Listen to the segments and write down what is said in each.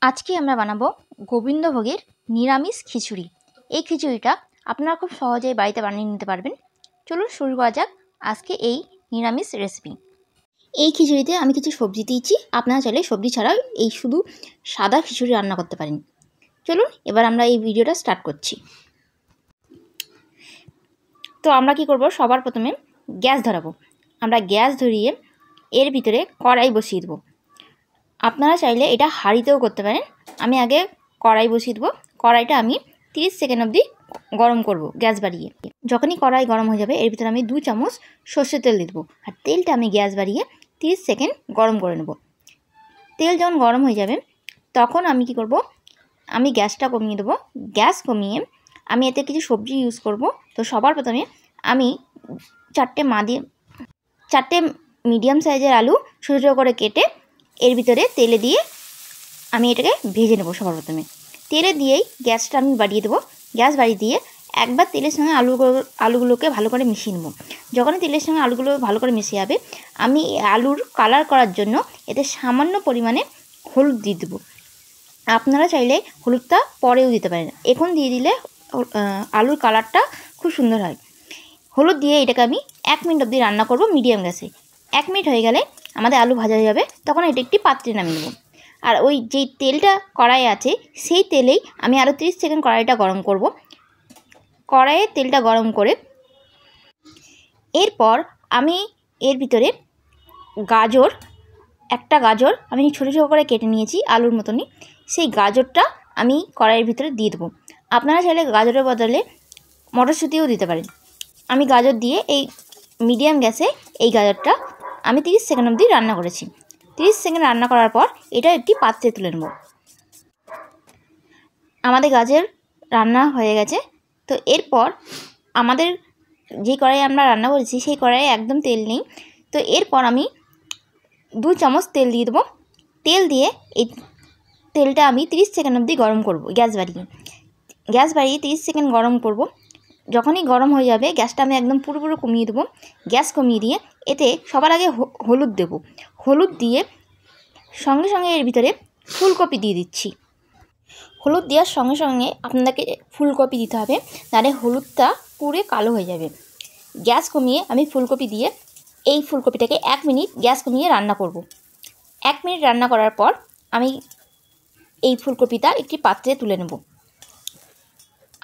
আজকে আমরা বানাবো গোবিন্দভোগের নিরামিষ খিচুড়ি। এই খিচুড়িটা আপনারা খুব সহজেই বাড়িতে বানিয়ে নিতে পারবেন। চলুন শুরু করা যাক আজকে এই নিরামিষ রেসিপি। এই খিচুড়িতে আমি কিছু সবজি দিয়েছি, আপনারা চাইলে সবজি ছাড়াও এই শুধু সাদা খিচুড়ি রান্না করতে পারেন। চলুন এবার আমরা এই ভিডিওটা স্টার্ট করছি। তো আমরা কি করব, সবার প্রথমে গ্যাস ধরাবো। আমরা গ্যাস ধরিয়ে এর ভিতরে কড়াই বসিয়ে দেবো। আপনারা চাইলে এটা হাঁড়িতেও করতে পারেন। আমি আগে কড়াই বসিয়ে দেবো। কড়াইটা আমি 30 সেকেন্ড অবধি গরম করব গ্যাস বাড়িয়ে। যখনই কড়াই গরম হয়ে যাবে এর ভিতরে আমি 2 চামচ সর্ষের তেল দিয়ে দেবো। আর তেলটা আমি গ্যাস বাড়িয়ে 30 সেকেন্ড গরম করে নেব। তেল যখন গরম হয়ে যাবে তখন আমি কি করব, আমি গ্যাসটা কমিয়ে দেবো। গ্যাস কমিয়ে আমি এতে কিছু সবজি ইউজ করব। তো সবার প্রথমে আমি 4টে মিডিয়াম সাইজের আলু ছোটো ছোটো করে কেটে এর ভিতরে তেলে দিয়ে আমি এটাকে ভেজে নেব। সবার প্রথমে তেলে দিয়েই গ্যাসটা আমি বাড়িয়ে দেবো। গ্যাস বাড়িয়ে দিয়ে একবার তেলের সঙ্গে আলুগুলোকে ভালো করে মিশিয়ে নেব। যখনই তেলের সঙ্গে আলুগুলো ভালো করে মিশে যাবে আমি আলুর কালার করার জন্য এতে সামান্য পরিমাণে হলুদ দিয়ে দেবো। আপনারা চাইলে হলুদটা পরেও দিতে পারেন, এখন দিয়ে দিলে আলুর কালারটা খুব সুন্দর হয়। হলুদ দিয়ে এটাকে আমি 1 মিনিট অবধি রান্না করব মিডিয়াম গ্যাসে। 1 মিনিট হয়ে গেলে আমাদের আলু ভাজা হয়ে যাবে, তখন এটা একটি পাত্রে নামিয়ে নেব। আর ওই যেই তেলটা কড়াই আছে সেই তেলেই আমি আরও 30 সেকেন্ড কড়াইটা গরম করব। কড়াইয়ে তেলটা গরম করে এরপর আমি এর ভিতরে একটা গাজর আমি ছোটো ছোটো করে কেটে নিয়েছি আলুর মতনই, সেই গাজরটা আমি কড়াইয়ের ভিতরে দিয়ে দেবো। আপনারা চাইলে গাজরের বদলে মটরশুঁটিও দিতে পারেন। আমি গাজর দিয়ে এই মিডিয়াম গ্যাসে এই গাজরটা আমি 30 সেকেন্ড অবধি রান্না করেছি। 30 সেকেন্ড রান্না করার পর এটা একটি পাত্রে তুলে নেব। আমাদের গাজর রান্না হয়ে গেছে। তো এরপর আমাদের যে কড়াইয়ে আমরা রান্না করেছি সেই কড়াইয়ে একদম তেল নেই। তো এরপর আমি 2 চামচ তেল দিয়ে দেবো। তেল দিয়ে এই তেলটা আমি 30 সেকেন্ড অবধি গরম করব গ্যাস বাড়িয়ে 30 সেকেন্ড গরম করব। যখনই গরম হয়ে যাবে গ্যাসটা আমি একদম পুরোপুরি কমিয়ে দেবো। গ্যাস কমিয়ে দিয়ে এতে সবার আগে হলুদ দেব। হলুদ দিয়ে সঙ্গে সঙ্গে এর ভিতরে ফুলকপি দিয়ে দিচ্ছি। হলুদ দেওয়ার সঙ্গে সঙ্গে আপনাদেরকে ফুলকপি দিতে হবে, নাহলে হলুদটা পুড়ে কালো হয়ে যাবে। গ্যাস কমিয়ে আমি ফুলকপি দিয়ে এই ফুলকপিটাকে 1 মিনিট গ্যাস কমিয়ে রান্না করব। 1 মিনিট রান্না করার পর আমি এই ফুলকপিটা একটি পাত্রে তুলে নেব।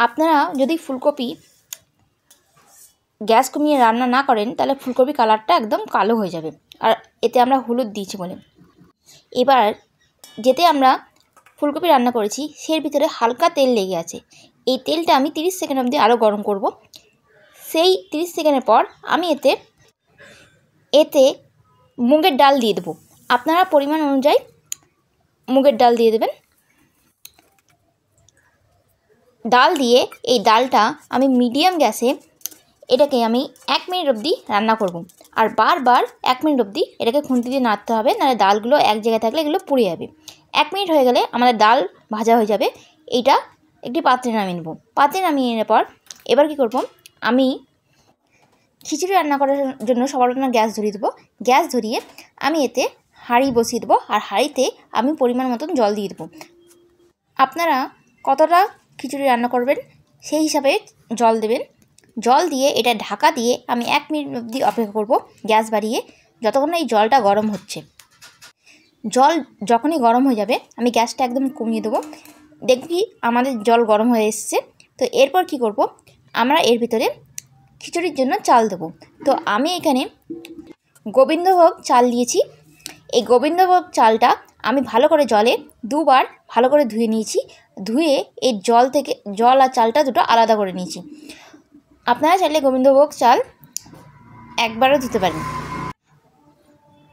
আপনারা যদি ফুলকপি গ্যাস কমিয়ে রান্না না করেন তাহলে ফুলকপি কালারটা একদম কালো হয়ে যাবে, আর এতে আমরা হলুদ দিয়েছি বলে। এবার যেতে আমরা ফুলকপি রান্না করেছি সের ভিতরে হালকা তেল লেগে আছে, এই তেলটা আমি 30 সেকেন্ড অবধি আরও গরম করব। সেই 30 সেকেন্ডের পর আমি এতে মুগের ডাল দিয়ে দেবো। আপনারা পরিমাণ অনুযায়ী মুগের ডাল দিয়ে দেবেন। ডাল দিয়ে এই ডালটা আমি মিডিয়াম গ্যাসে এটাকে আমি 1 মিনিট অবধি রান্না করব। আর বারবার 1 মিনিট অবধি এটাকে খুন্তি দিয়ে নাড়তে হবে, নাহলে ডালগুলো এক জায়গায় থাকলে এগুলো পুড়ে যাবে। 1 মিনিট হয়ে গেলে আমাদের ডাল ভাজা হয়ে যাবে। এইটা একটি পাত্রে নামিয়ে নেব। পাত্রে নামিয়ে নেওয়ার পর এবার কি করব, আমি খিচুড়ি রান্না করার জন্য সবার প্রথমে গ্যাস ধরিয়ে দেবো। গ্যাস ধরিয়ে আমি এতে হাঁড়ি বসিয়ে দেবো, আর হাঁড়িতে আমি পরিমাণ মতন জল দিয়ে দেবো। আপনারা কতটা খিচুড়ি রান্না করবেন সেই হিসাবে জল দেবেন। জল দিয়ে এটা ঢাকা দিয়ে আমি 1 মিনিট অবধি অপেক্ষা করব গ্যাস বাড়িয়ে, যতক্ষণ না এই জলটা গরম হচ্ছে। জল যখনই গরম হয়ে যাবে আমি গ্যাসটা একদম কমিয়ে দেবো। দেখবি আমাদের জল গরম হয়ে এসছে। তো এরপর কি করব, আমরা এর ভিতরে খিচুড়ির জন্য চাল দেবো। তো আমি এখানে গোবিন্দভোগ চাল দিয়েছি। এই গোবিন্দভোগ চালটা আমি ভালো করে জলে 2 বার ভালো করে ধুয়ে নিয়েছি। ধুয়ে এই জল আর চালটা দুটো আলাদা করে নিয়েছি। আপনারা চাইলে গোবিন্দভোগ চাল একবারও ধুতে পারেন।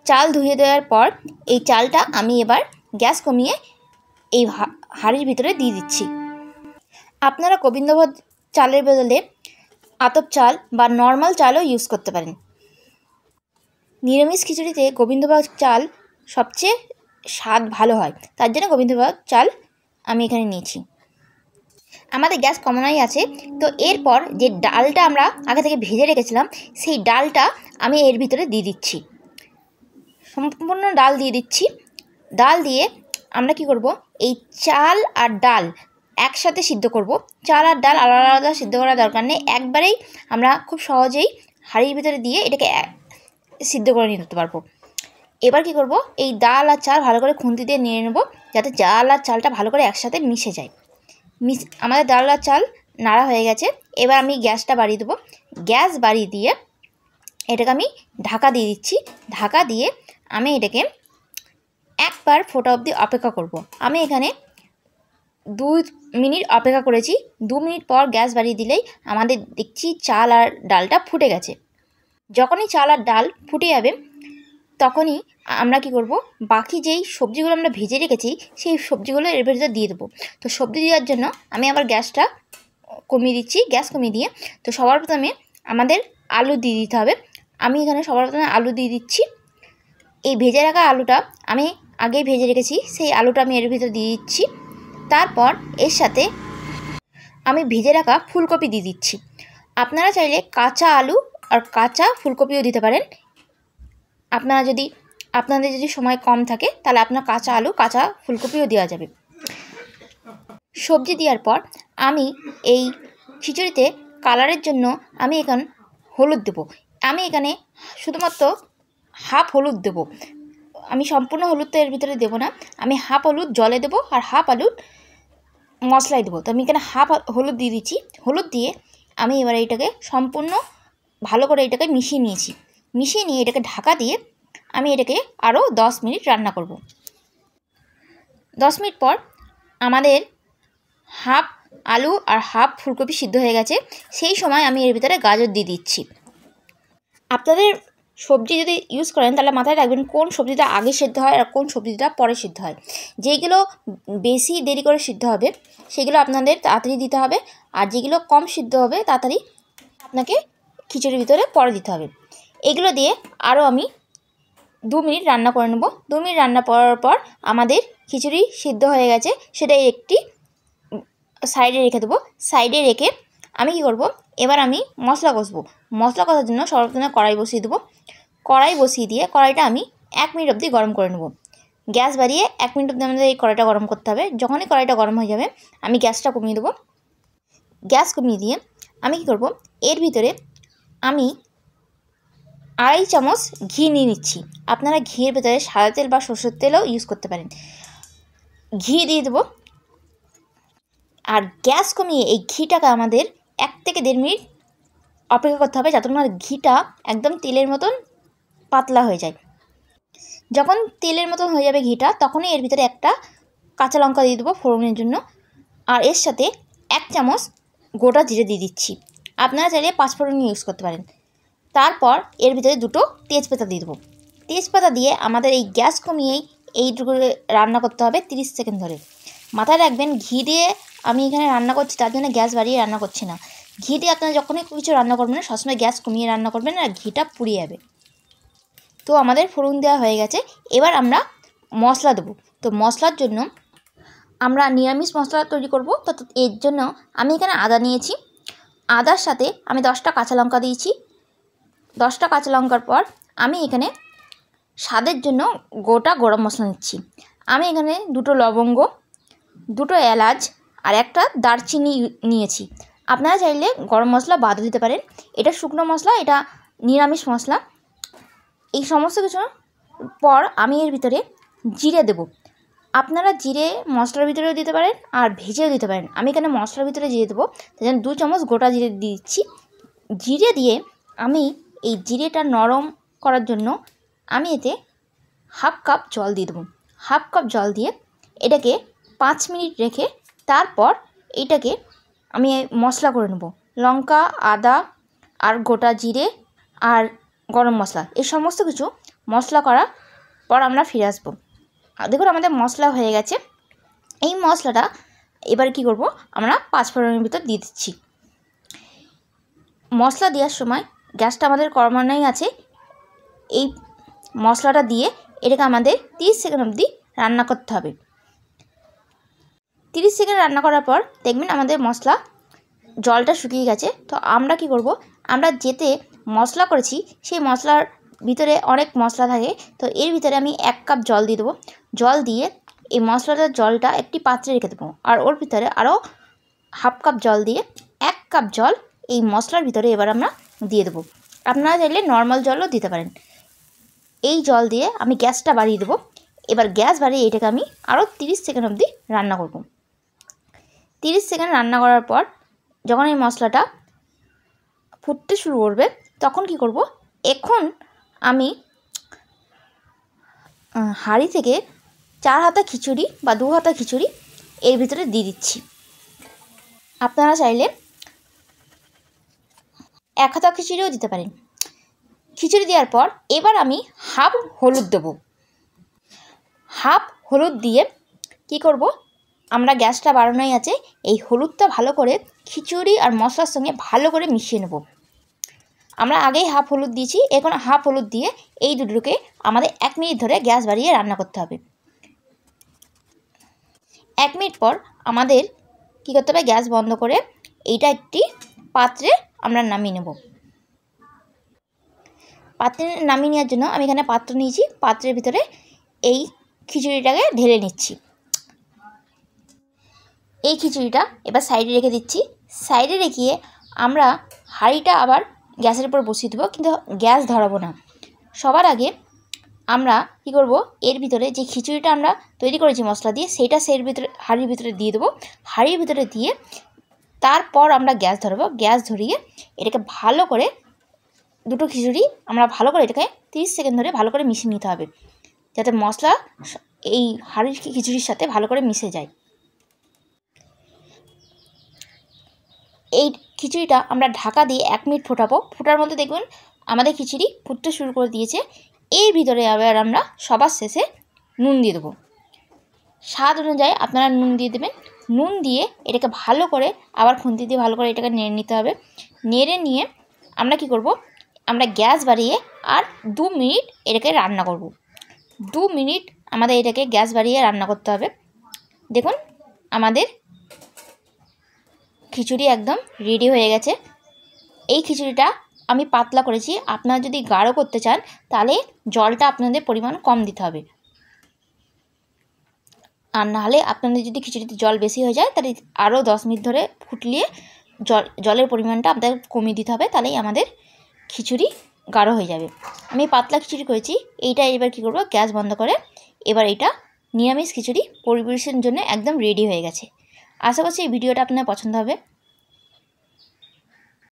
চাল ধুয়ে দেওয়ার পর এই চালটা আমি এবার গ্যাস কমিয়ে এই হাঁড়ির ভিতরে দিয়ে দিচ্ছি। আপনারা গোবিন্দভোগ চালের বদলে আতপ চাল বা নর্মাল চালও ইউজ করতে পারেন। নিরামিষ খিচুড়িতে গোবিন্দভোগ চাল সবচেয়ে স্বাদ ভালো হয়, তার জন্য গোবিন্দভোগ চাল আমি এখানে নিয়েছি। আমাদের গ্যাস কমানোই আছে। তো এরপর যে ডালটা আমরা আগে থেকে ভেজে রেখেছিলাম সেই ডালটা আমি এর ভিতরে দিয়ে দিচ্ছি। সম্পূর্ণ ডাল দিয়ে দিচ্ছি। ডাল দিয়ে আমরা কি করব, এই চাল আর ডাল একসাথে সিদ্ধ করব। চাল আর ডাল আলাদা আলাদা সিদ্ধ করার দরকার নেই, একবারেই আমরা খুব সহজেই হাঁড়ির ভিতরে দিয়ে এটাকে সিদ্ধ করে নিতে পারবো। এবার কি করব, এই ডাল আর চাল ভালো করে খুন্তি দিয়ে নিয়ে নেব, যাতে ডাল আর চালটা ভালো করে একসাথে মিশে যায়। আমাদের ডাল আর চাল নাড়া হয়ে গেছে। এবার আমি গ্যাসটা বাড়িয়ে দেবো। গ্যাস বাড়িয়ে দিয়ে এটাকে আমি ঢাকা দিয়ে দিচ্ছি। ঢাকা দিয়ে আমি এটাকে একবার ফোটা অবধি অপেক্ষা করব। আমি এখানে 2 মিনিট অপেক্ষা করেছি। 2 মিনিট পর গ্যাস বাড়িয়ে দিলেই আমাদের দেখছি চাল আর ডালটা ফুটে গেছে। যখনই চাল আর ডাল ফুটে যাবে তখনই আমরা কি করব, বাকি যেই সবজিগুলো আমরা ভেজে রেখেছি সেই সবজিগুলো এর ভেতরে দিয়ে দেবো। তো সবজি দেওয়ার জন্য আমি আবার গ্যাসটা কমিয়ে দিচ্ছি। গ্যাস কমিয়ে দিয়ে তো সবার প্রথমে আমাদের আলু দিয়ে দিতে হবে। আমি এখানে সবার প্রথমে আলু দিয়ে দিচ্ছি। এই ভেজে রাখা আলুটা আমি আগেই ভেজে রেখেছি, সেই আলুটা আমি এর ভিতরে দিয়ে দিচ্ছি। তারপর এর সাথে আমি ভেজে রাখা ফুলকপি দিয়ে দিচ্ছি। আপনারা চাইলে কাঁচা আলু আর কাঁচা ফুলকপিও দিতে পারেন। আপনাদের যদি সময় কম থাকে তাহলে আপনার কাঁচা আলু কাঁচা ফুলকপিও দেওয়া যাবে। সবজি দেওয়ার পর আমি এই খিচুড়িতে কালারের জন্য আমি এখন হলুদ দেবো। আমি এখানে শুধুমাত্র হাফ হলুদ দেবো, আমি সম্পূর্ণ হলুদটা এর ভিতরে দেবো না। আমি হাফ হলুদ জলে দেবো আর হাফ হলুদ মশলায় দেবো। তো আমি এখানে হাফ হলুদ দিয়ে দিচ্ছি। হলুদ দিয়ে আমি এবার এটাকে সম্পূর্ণ ভালো করে এটাকে মিশিয়ে নিয়েছি। মিশিয়ে নিয়ে এটাকে ঢাকা দিয়ে আমি এটাকে আরও 10 মিনিট রান্না করব। 10 মিনিট পর আমাদের হাফ আলু আর হাফ ফুলকপি সিদ্ধ হয়ে গেছে। সেই সময় আমি এর ভিতরে গাজর দিয়ে দিচ্ছি। আপনাদের সবজি যদি ইউজ করেন তাহলে মাথায় রাখবেন কোন সবজিটা আগে সিদ্ধ হয় আর কোন সবজিটা পরে সিদ্ধ হয়। যেগুলো বেশি দেরি করে সিদ্ধ হবে সেগুলো আপনাদের তাড়াতাড়ি দিতে হবে, আর যেগুলো কম সিদ্ধ হবে তাড়াতাড়ি আপনাকে খিচুড়ির ভিতরে পরে দিতে হবে। এগুলো দিয়ে আরও আমি 2 মিনিট রান্না করে নেব। 2 মিনিট রান্না করার পর আমাদের খিচুড়ি সিদ্ধ হয়ে গেছে, সেটা একটি সাইডে রেখে দেবো। সাইডে রেখে আমি কি করব, এবার আমি মশলা কষবো। মশলা কষার জন্য সর্বপ্রথমে কড়াই বসিয়ে দেবো। কড়াই বসিয়ে দিয়ে কড়াইটা আমি 1 মিনিট অবধি গরম করে নেব। গ্যাস বাড়িয়ে 1 মিনিট অবধি আমাদের এই কড়াইটা গরম করতে হবে। যখনই কড়াইটা গরম হয়ে যাবে আমি গ্যাসটা কমিয়ে দেবো। গ্যাস কমিয়ে দিয়ে আমি কি করব, এর ভিতরে আমি 2.5 চামচ ঘি নিয়ে নিচ্ছি। আপনারা ঘিয়ের ভেতরে সাদা তেল বা সরষের তেলও ইউজ করতে পারেন। ঘি দিয়ে দেবো আর গ্যাস কমিয়ে এই ঘিটাকে আমাদের 1 থেকে 1.5 মিনিট অপেক্ষা করতে হবে, যতক্ষণ না ঘিটা একদম তেলের মতন পাতলা হয়ে যায়। যখন তেলের মতন হয়ে যাবে ঘিটা, তখনই এর ভিতরে একটা কাঁচা লঙ্কা দিয়ে দেবো ফোড়নের জন্য, আর এর সাথে 1 চামচ গোটা জিরে দিয়ে দিচ্ছি। আপনারা চাইলে 5 ফোড়ন ইউজ করতে পারেন। তারপর এর ভিতরে 2টো তেজপাতা দিয়ে দেবো। তেজপাতা দিয়ে আমাদের এই গ্যাস কমিয়েই এইটুকু রান্না করতে হবে 30 সেকেন্ড ধরে। মাথায় রাখবেন ঘি দিয়ে আমি এখানে রান্না করছি, তার জন্য গ্যাস বাড়িয়ে রান্না করছি না। ঘি দিয়ে আপনারা যখনই কিছু রান্না করবেন সবসময় গ্যাস কমিয়ে রান্না করবেন, আর ঘিটা পুড়িয়ে যাবে। তো আমাদের ফোড়ন দেওয়া হয়ে গেছে। এবার আমরা মশলা দেবো। তো মশলার জন্য আমরা নিরামিষ মশলা তৈরি করব। তো এর জন্য আমি এখানে আদা নিয়েছি। আদার সাথে আমি 10টা কাঁচা লঙ্কা দিয়েছি। 10টা কাঁচা লঙ্কার পর আমি এখানে স্বাদের জন্য গোটা গরম মশলা নিচ্ছি। আমি এখানে 2টো লবঙ্গ, 2টো এলাচ আর একটা দারচিনি নিয়েছি। আপনারা চাইলে গরম মশলা বাদও দিতে পারেন। এটা শুকনো মশলা, এটা নিরামিষ মশলা। এই সমস্ত কিছুর পর আমি এর ভিতরে জিরে দেব। আপনারা জিরে মশলার ভিতরেও দিতে পারেন আর ভেজেও দিতে পারেন। আমি এখানে মশলার ভিতরে জিরে দেবো, তাই জন্য 2 চামচ গোটা জিরে দিয়ে দিচ্ছি। জিরে দিয়ে আমি এই জিরেটা নরম করার জন্য আমি এতে হাফ কাপ জল দিয়ে দেবো। হাফ কাপ জল দিয়ে এটাকে 5 মিনিট রেখে তারপর এইটাকে আমি মশলা করে নেব। লঙ্কা, আদা আর গোটা জিরে আর গরম মশলা, এই সমস্ত কিছু মশলা করার পর আমরা ফিরে আসবো। দেখুন আমাদের মশলা হয়ে গেছে। এই মশলাটা এবার কি করব, আমরা 5 ফোড়নের ভিতর দিয়ে দিচ্ছি। মশলা দেওয়ার সময় গ্যাসটা আমাদের কমানোই আছে। এই মশলাটা দিয়ে এটাকে আমাদের 30 সেকেন্ড অবধি রান্না করতে হবে। 30 সেকেন্ড রান্না করার পর দেখবেন আমাদের মশলা জলটা শুকিয়ে গেছে। তো আমরা কি করব, আমরা যেতে মশলা করেছি সেই মশলার ভিতরে অনেক মশলা থাকে, তো এর ভিতরে আমি 1 কাপ জল দিয়ে দেবো। জল দিয়ে এই মশলাটার জলটা একটি পাত্রে রেখে দেবো, আর ওর ভিতরে আরও হাফ কাপ জল দিয়ে 1 কাপ জল এই মশলার ভিতরে এবার আমরা দিয়ে দেবো। আপনারা চাইলে নর্মাল জলও দিতে পারেন। এই জল দিয়ে আমি গ্যাসটা বাড়িয়ে দেবো। এবার গ্যাস বাড়িয়ে এটাকে আমি আরও 30 সেকেন্ড অবধি রান্না করব। 30 সেকেন্ড রান্না করার পর যখন এই মশলাটা ফুটতে শুরু করবে তখন কি করব, এখন আমি হাঁড়ি থেকে 4 হাতা খিচুড়ি বা 2 হাতা খিচুড়ি এর ভিতরে দিয়ে দিচ্ছি। আপনারা চাইলে 1 হাতা খিচুড়িও দিতে পারেন। খিচুড়ি দেওয়ার পর এবার আমি হাফ হলুদ দেবো। হাফ হলুদ দিয়ে কি করব, আমরা গ্যাসটা বাড়ানোই আছে, এই হলুদটা ভালো করে খিচুড়ি আর মশলার সঙ্গে ভালো করে মিশিয়ে নেব। আমরা আগেই হাফ হলুদ দিয়েছি, এখন হাফ হলুদ দিয়ে এই দুটোকে আমাদের 1 মিনিট ধরে গ্যাস বাড়িয়ে রান্না করতে হবে। 1 মিনিট পর আমাদের কী করতে হবে, গ্যাস বন্ধ করে এইটা একটি পাত্রে আমরা নামিয়ে নেব। পাত্রে নামিয়ে নেওয়ার জন্য আমি এখানে পাত্র নিয়েছি, পাত্রের ভিতরে এই খিচুড়িটাকে ঢেলে নিচ্ছি। এই খিচুড়িটা এবার সাইডে রেখে দিচ্ছি। সাইডে রেখে আমরা হাঁড়িটা আবার গ্যাসের উপর বসিয়ে দেবো, কিন্তু গ্যাস ধরাবো না। সবার আগে আমরা কি করব, এর ভিতরে যে খিচুড়িটা আমরা তৈরি করেছি মশলা দিয়ে সেইটা হাঁড়ির ভিতরে দিয়ে দেবো। হাঁড়ির ভিতরে দিয়ে তারপর আমরা গ্যাস ধরাবো। গ্যাস ধরিয়ে এটাকে ভালো করে দুটো খিচুড়ি আমরা ভালো করে এটাকে 30 সেকেন্ড ধরে ভালো করে মিশিয়ে নিতে হবে, যাতে মশলা এই হাঁড়ির খিচুড়ির সাথে ভালো করে মিশে যায়। এই খিচুড়িটা আমরা ঢাকা দিয়ে 1 মিনিট ফোটাবো। ফোটার মধ্যে দেখবেন আমাদের খিচুড়ি ফুটতে শুরু করে দিয়েছে। এর ভিতরে আবার আমরা সবার শেষে নুন দিয়ে দেবো। স্বাদ অনুযায়ী আপনারা নুন দিয়ে দেবেন। নুন দিয়ে এটাকে ভালো করে আবার খুন্তি দিয়ে ভালো করে এটাকে নেড়ে নিতে হবে। নেড়ে নিয়ে আমরা কি করব, আমরা গ্যাস বাড়িয়ে আর 2 মিনিট এটাকে রান্না করব। 2 মিনিট আমাদের এটাকে গ্যাস বাড়িয়ে রান্না করতে হবে। দেখুন আমাদের খিচুড়ি একদম রেডি হয়ে গেছে। এই খিচুড়িটা আমি পাতলা করেছি, আপনারা যদি গাঢ় করতে চান তাহলে জলটা আপনাদের পরিমাণ কম দিতে হবে, আর নাহলে আপনাদের যদি খিচুড়িতে জল বেশি হয়ে যায় তাহলে আরও 10 মিনিট ধরে ফুটলিয়ে জলের পরিমাণটা আপনাদের কমিয়ে দিতে হবে, তাহলেই আমাদের খিচুড়ি গাঢ় হয়ে যাবে। আমি পাতলা খিচুড়ি করেছি। এইটা এবার কী করব, গ্যাস বন্ধ করে এবার এটা নিরামিষ খিচুড়ি পরিবেশনের জন্য একদম রেডি হয়ে গেছে। আশা করছি এই ভিডিওটা আপনার পছন্দ হবে।